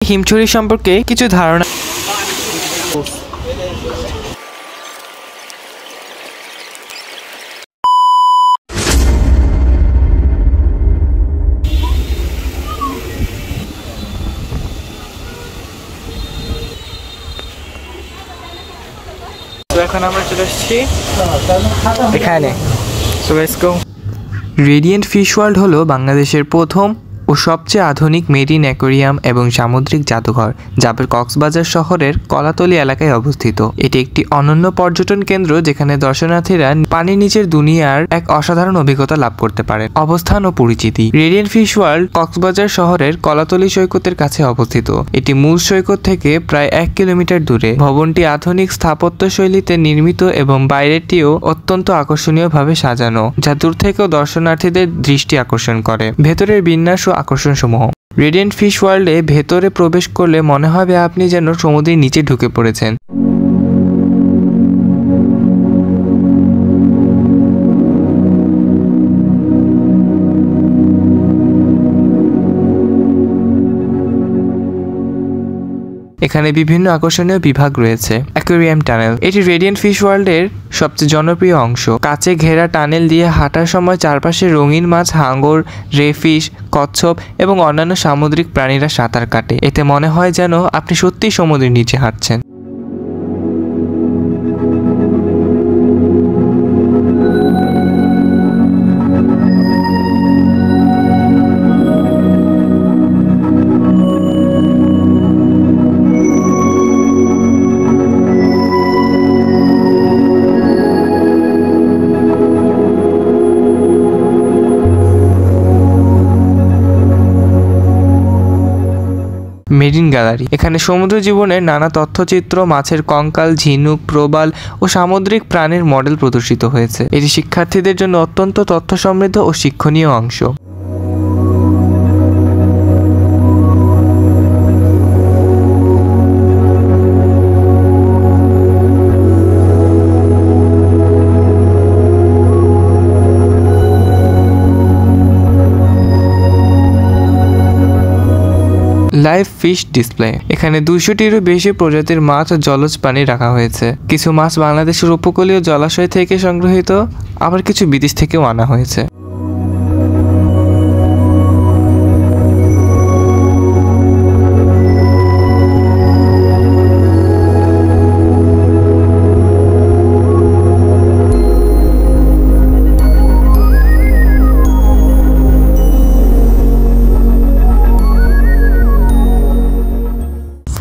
হিমছড়ি সম্পর্কে কিছু ধারণা। এখন আমরা চলে আসছি এখানে। So let's go. Radiant fish world হলো বাংলাদেশের প্রথম ও সবচেয়ে আধুনিক মেরিন অ্যাকোয়ারিয়াম এবং সামুদ্রিক জাদুঘর, যা কক্সবাজার শহরের কলাতলী এলাকায় অবস্থিত। এটি একটি অনন্য পর্যটন কেন্দ্র যেখানে দর্শনার্থীরা পানির নিচের দুনিয়ার এক অসাধারণ অভিজ্ঞতা লাভ করতে পারে। অবস্থান ও পরিচিতি। রেডিয়েন্ট ফিশ ওয়ার্ল্ড কক্সবাজার শহরের কলাতলী সৈকতের কাছে অবস্থিত। এটি মূল সৈকত থেকে প্রায় 1 কিলোমিটার দূরে। ভবনটি আধুনিক স্থাপত্য শৈলীতে নির্মিত এবং বাইরেটিও অত্যন্ত আকর্ষণীয়ভাবে সাজানো, যা দূর থেকেও দর্শনার্থীদের দৃষ্টি আকর্ষণ করে। ভেতরের বিন্যাস ও আকর্ষণসমূহ। রেডিয়েন্ট ফিশ ওয়ার্ল্ডে ভেতরে প্রবেশ করলে মনে হবে আপনি যেন সমুদ্রের নিচে ঢুকে পড়েছেন। এখানে বিভিন্ন আকর্ষণীয় বিভাগ রয়েছে। অ্যাকোয়ারিয়াম টানেল, এটি রেডিয়েন্ট ফিশ ওয়ার্ল্ডের সবচেয়ে জনপ্রিয় অংশ। কাচে ঘেরা টানেল দিয়ে হাঁটার সময় চারপাশে রঙিন মাছ, হাঙর, রেফিশ, কচ্ছপ এবং অন্যান্য সামুদ্রিক প্রাণীরা সাঁতার কাটে। এতে মনে হয় যেন আপনি সত্যিই সমুদ্রের নিচে হাঁটছেন। মেরিন গ্যালারি, এখানে সমুদ্র জীবনের নানা তথ্যচিত্র, মাছের কঙ্কাল, ঝিনুক, প্রবাল ও সামুদ্রিক প্রাণীর মডেল প্রদর্শিত হয়েছে। এটি শিক্ষার্থীদের জন্য অত্যন্ত তথ্য সমৃদ্ধ ও শিক্ষণীয় অংশ। লাইভ ফিশ ডিসপ্লে, এখানে 200টিরও বেশি প্রজাতির মাছ ও জলজ প্রাণী রাখা হয়েছে। কিছু মাছ বাংলাদেশের উপকূলীয় জলাশয় থেকে সংগ্রহিত, আবার কিছু বিদেশ থেকেও আনা হয়েছে।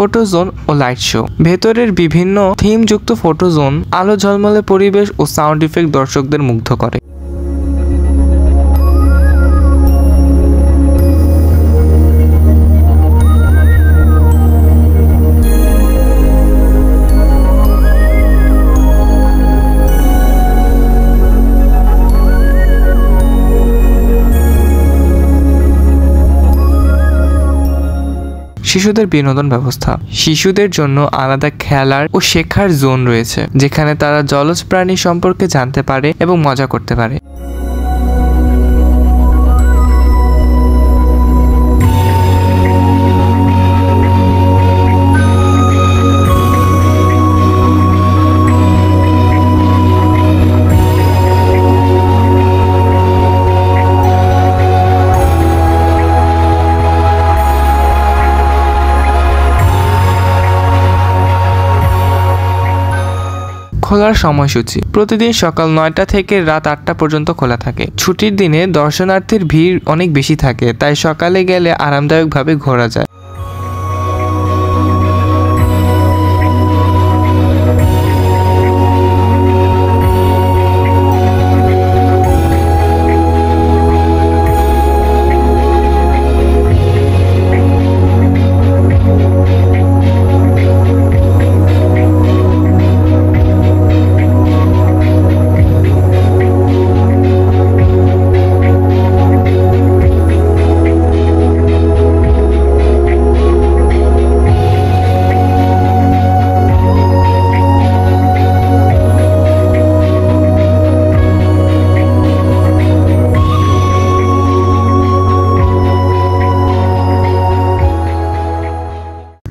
ফটো জোন ও লাইট শো, ভেতরের বিভিন্ন থিমযুক্ত ফটো জোন আলো ঝলমলে পরিবেশ ও সাউন্ড ইফেক্ট দর্শকদের মুগ্ধ করে। শিশুদের বিনোদন ব্যবস্থা, শিশুদের জন্য আলাদা খেলার ও শেখার জোন রয়েছে, যেখানে তারা জলজ প্রাণী সম্পর্কে জানতে পারে এবং মজা করতে পারে। খোলার সময়সূচি, প্রতিদিন সকাল 9টা থেকে রাত 8টা পর্যন্ত খোলা থাকে। ছুটির দিনে দর্শনার্থীর ভিড় অনেক বেশি থাকে, তাই সকালে গেলে আরামদায়কভাবে ঘোরা যায়।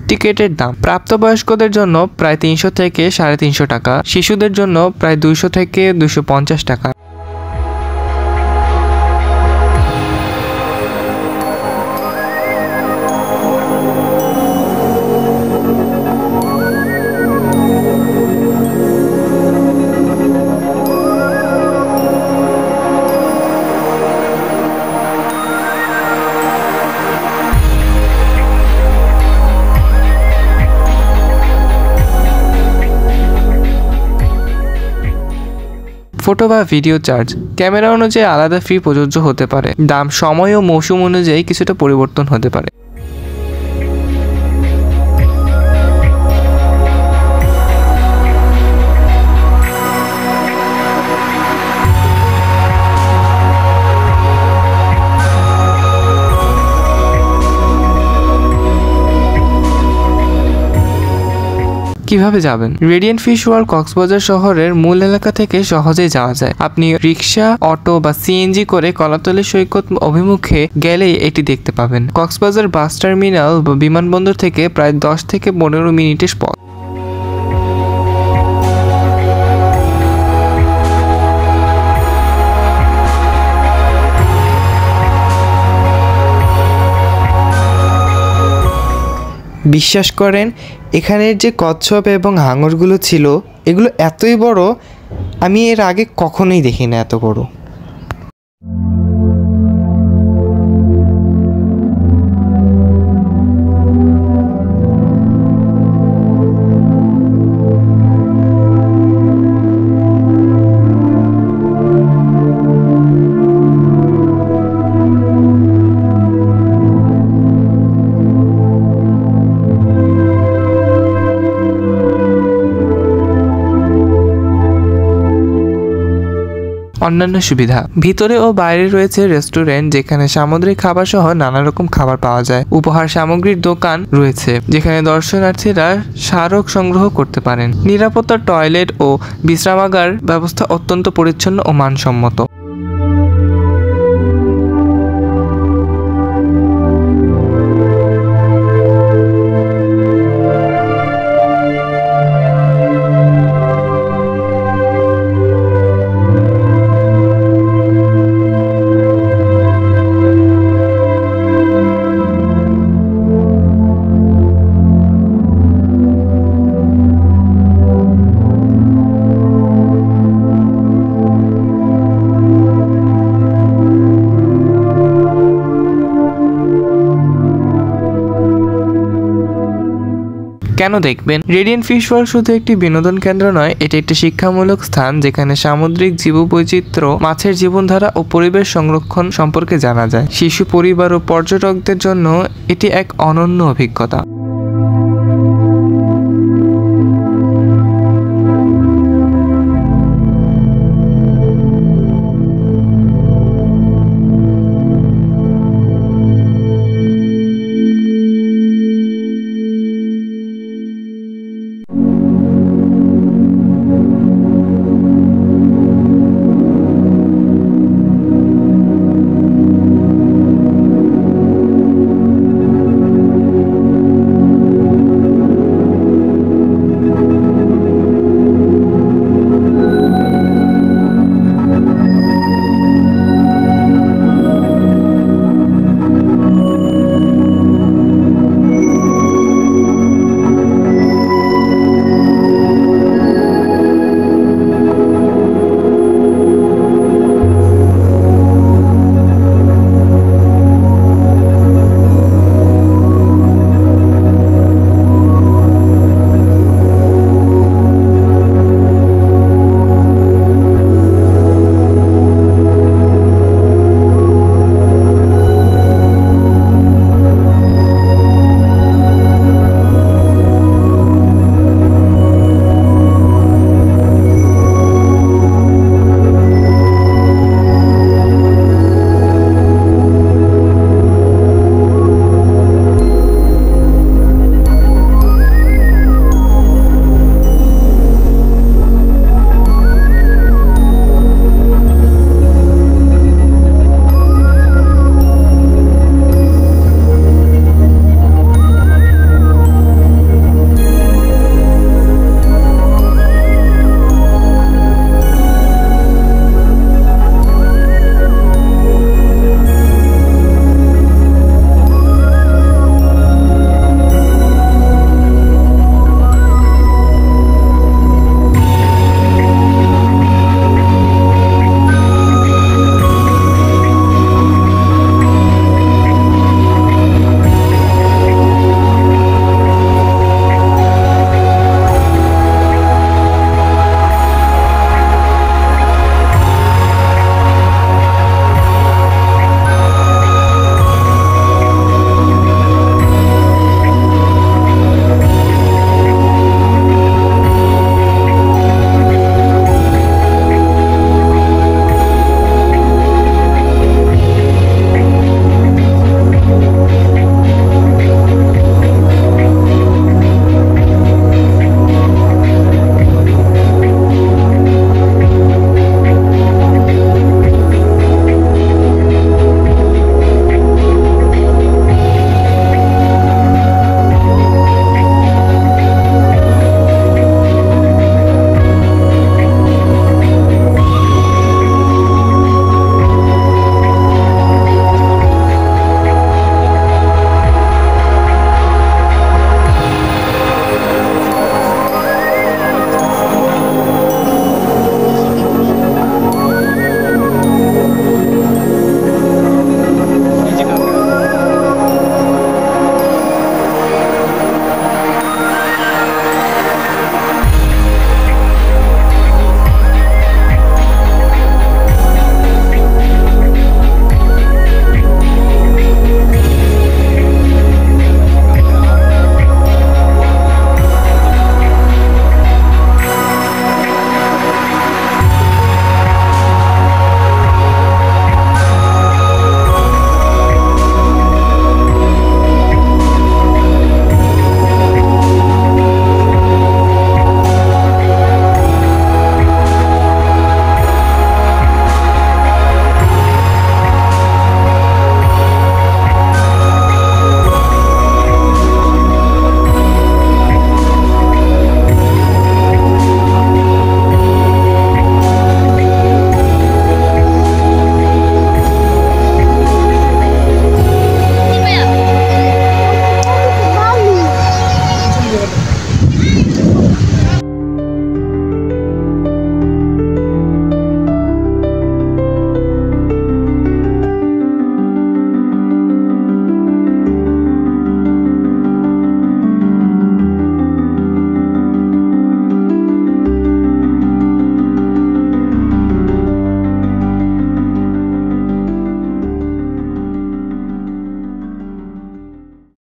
টিকিটের দাম প্রাপ্তবয়স্কদের জন্য প্রায় 300 থেকে 350 টাকা, শিশুদের জন্য প্রায় 200 থেকে 250 টাকা। ফটো বা ভিডিও চার্জ ক্যামেরা অনুযায়ী আলাদা ফি প্রযোজ্য হতে পারে। দাম সময় ও মৌসুম অনুযায়ী কিছুটা পরিবর্তন হতে পারে। কিভাবে যাবেন? রেডিয়েন্ট ফিশ ওয়ার্ল্ড কক্সবাজার শহরের মূল এলাকা থেকে সহজেই যাওয়া যায়। আপনি রিক্সা, অটো বা সিএনজি করে কলাতলী সৈকত অভিমুখে গেলেই এটি দেখতে পাবেন। কক্সবাজার বাস টার্মিনাল বা বিমানবন্দর থেকে প্রায় 10 থেকে 15 মিনিটের পথ। বিশ্বাস করেন, এখানের যে কচ্ছপ এবং হাঙরগুলো ছিল এগুলো এতই বড়, আমি এর আগে কখনোই দেখি না এত বড়। অন্যান্য সুবিধা ভিতরে ও বাইরে রয়েছে রেস্টুরেন্ট, যেখানে সামুদ্রিক খাবার সহ নানা রকম খাবার পাওয়া যায়। উপহার সামগ্রীর দোকান রয়েছে, যেখানে দর্শনার্থীরা স্মারক সংগ্রহ করতে পারেন। নিরাপত্তা, টয়লেট ও বিশ্রামাগার ব্যবস্থা অত্যন্ত পরিচ্ছন্ন ও মানসম্মত। কেন দেখবেন? রেডিয়েন্ট ফিশ ওয়ার্ল্ড শুধু একটি বিনোদন কেন্দ্র নয়, এটি একটি শিক্ষামূলক স্থান, যেখানে সামুদ্রিক জীববৈচিত্র্য, মাছের জীবনধারা ও পরিবেশ সংরক্ষণ সম্পর্কে জানা যায়। শিশু, পরিবার ও পর্যটকদের জন্য এটি এক অনন্য অভিজ্ঞতা।